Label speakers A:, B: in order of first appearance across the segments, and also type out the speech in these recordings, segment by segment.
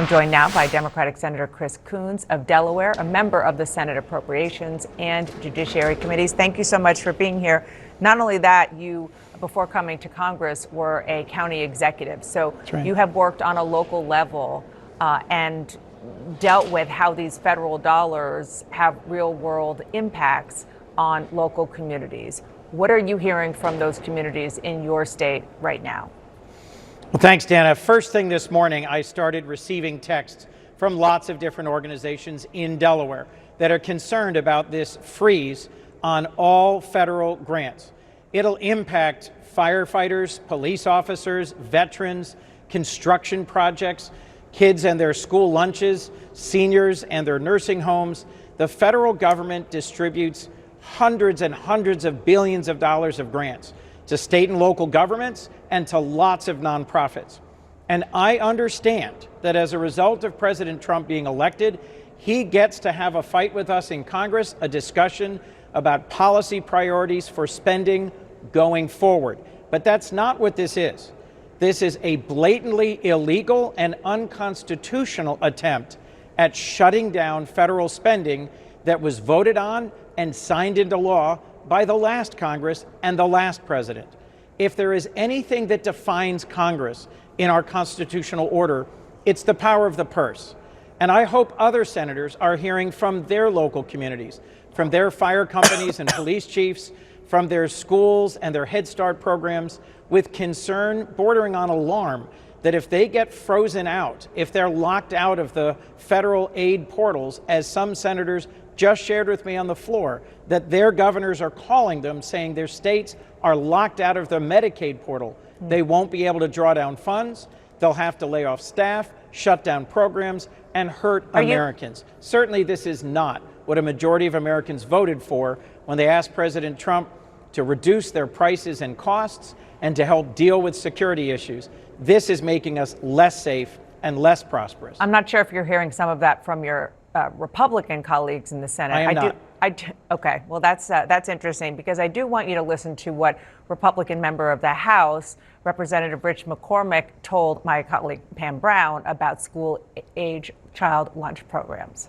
A: joined now by Democratic Senator Chris Coons of Delaware, a member of the Senate Appropriations and Judiciary Committees. Thank you so much for being here. Not only that, you, before coming to Congress, were a county executive. So you have worked on a local level and dealt with how these federal dollars have real world impacts on local communities. What are you hearing from those communities in your state right now?
B: Well, thanks, Dana. First thing this morning, I started receiving texts from lots of different organizations in Delaware that are concerned about this freeze on all federal grants. It'll impact firefighters, police officers, veterans, construction projects, kids and their school lunches, seniors and their nursing homes. The federal government distributes hundreds and hundreds of billions of dollars of grants to state and local governments and to lots of nonprofits. And I understand that as a result of President Trump being elected, he gets to have a fight with us in Congress, a discussion about policy priorities for spending going forward. But that's not what this is. This is a blatantly illegal and unconstitutional attempt at shutting down federal spending that was voted on and signed into law by the last Congress and the last president. If there is anything that defines Congress in our constitutional order, it's the power of the purse. And I hope other senators are hearing from their local communities, from their fire companies and police chiefs, from their schools and their Head Start programs, with concern bordering on alarm that if they get frozen out, if they're locked out of the federal aid portals, as some senators just shared with me on the floor, that their governors are calling them, saying their states are locked out of the Medicaid portal. They won't be able to draw down funds. They'll have to lay off staff, shut down programs, and hurt Americans. Certainly this is not what a majority of Americans voted for when they asked President Trump to reduce their prices and costs and to help deal with security issues. This is making us less safe and less prosperous.
A: I'm not sure if you're hearing some of that from your Republican colleagues in the Senate.
B: I am not.
A: Okay, well, that's interesting, because I do want you to listen to what Republican member of the House, Representative Rich McCormick, told my colleague Pam Brown about school-age child lunch programs.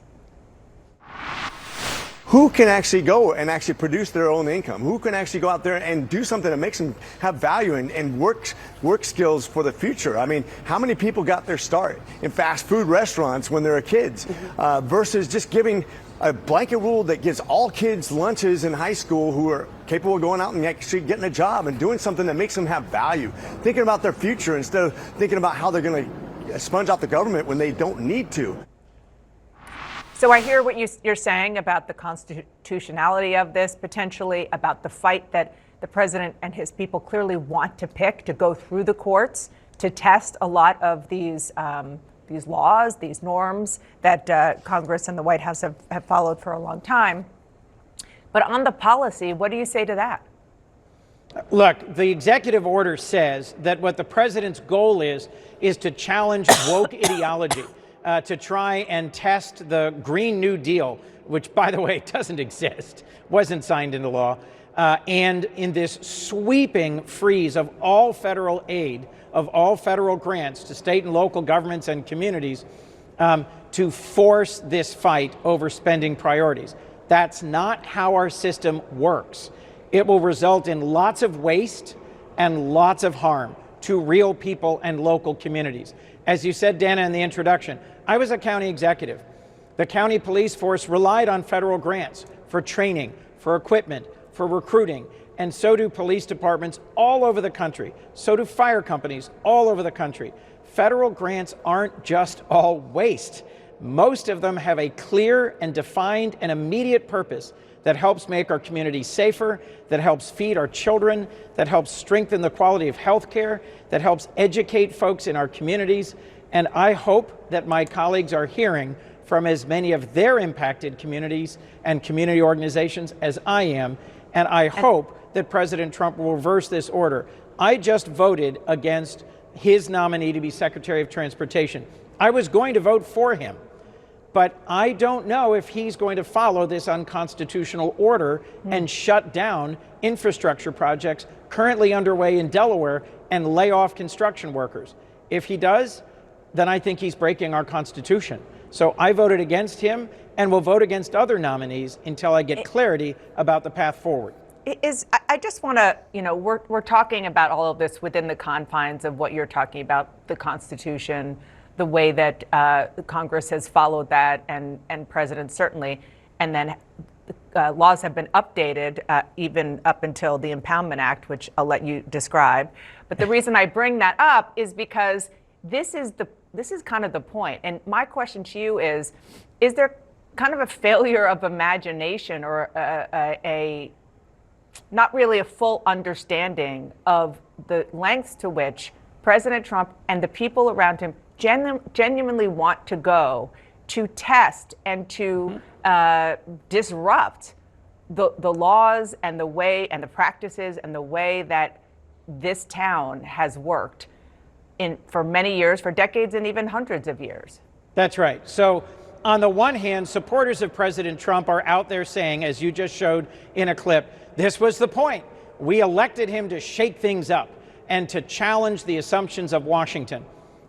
C: Who can actually go and actually produce their own income? Who can actually go out there and do something that makes them have value and work skills for the future? I mean, how many people got their start in fast food restaurants when they were kids versus just giving a blanket rule that gives all kids lunches in high school who are capable of going out and actually getting a job and doing something that makes them have value, thinking about their future instead of thinking about how they're going to sponge out the government when they don't need to.
A: So I hear what you're saying about the constitutionality of this, potentially about the fight that the president and his people clearly want to pick to go through the courts to test a lot of these laws, these norms that Congress and the White House have followed for a long time. But on the policy, what do you say to that?
B: Look, the executive order says that what the president's goal is to challenge woke ideology. To try and test the Green New Deal, which, by the way, doesn't exist, wasn't signed into law, and in this sweeping freeze of all federal aid, of all federal grants to state and local governments and communities, to force this fight over spending priorities. That's not how our system works. It will result in lots of waste and lots of harm to real people and local communities. As you said, Dana, in the introduction, I was a county executive. The county police force relied on federal grants for training, for equipment, for recruiting, and so do police departments all over the country. So do fire companies all over the country. Federal grants aren't just all waste. Most of them have a clear and defined and immediate purpose that helps make our communities safer, that helps feed our children, that helps strengthen the quality of health care, that helps educate folks in our communities. And I hope that my colleagues are hearing from as many of their impacted communities and community organizations as I am. And I hope that President Trump will reverse this order. I just voted against his nominee to be Secretary of Transportation. I was going to vote for him. But I don't know if he's going to follow this unconstitutional order and shut down infrastructure projects currently underway in Delaware and lay off construction workers. If he does, then I think he's breaking our Constitution. So I voted against him and will vote against other nominees until I get clarity about the path forward.
A: I just want to, we're talking about all of this within the confines of what you're talking about, the Constitution, the way that Congress has followed that, and presidents certainly, and then laws have been updated even up until the Impoundment Act, which I'll let you describe. But the reason I bring that up is because this is kind of the point. And my question to you is there kind of a failure of imagination or a not really a full understanding of the lengths to which President Trump and the people around him genuinely want to go to test and to disrupt the laws and the way and the practices and the way that this town has worked for many years, for decades, and even hundreds of years?
B: That's right. So on the one hand, supporters of President Trump are out there saying, as you just showed in a clip, this was the point. We elected him to shake things up and to challenge the assumptions of Washington.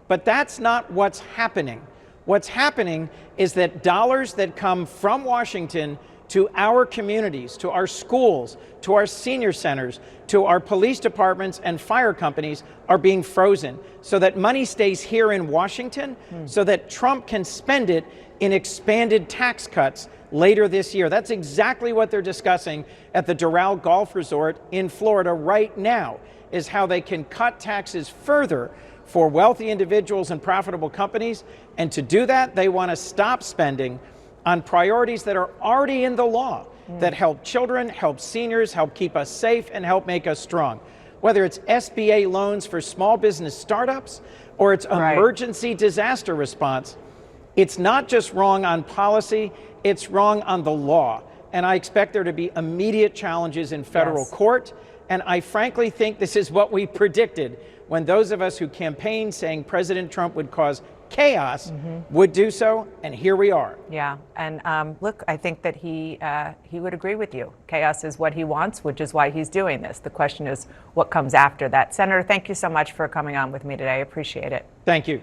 B: But that's not what's happening. What's happening is that dollars that come from Washington to our communities, to our schools, to our senior centers, to our police departments and fire companies are being frozen so that money stays here in Washington so that Trump can spend it in expanded tax cuts later this year. That's exactly what they're discussing at the Doral Golf Resort in Florida right now, is how they can cut taxes further for wealthy individuals and profitable companies. And to do that, they want to stop spending on priorities that are already in the law that help children, help seniors, help keep us safe, and help make us strong. Whether it's SBA loans for small business startups or it's emergency disaster response, it's not just wrong on policy, it's wrong on the law. And I expect there to be immediate challenges in federal court. And I frankly think this is what we predicted when those of us who campaigned saying President Trump would cause chaos would do so, and here we are.
A: Yeah, and look, I think that he would agree with you. Chaos is what he wants, which is why he's doing this. The question is what comes after that. Senator, thank you so much for coming on with me today. I appreciate it.
B: Thank you.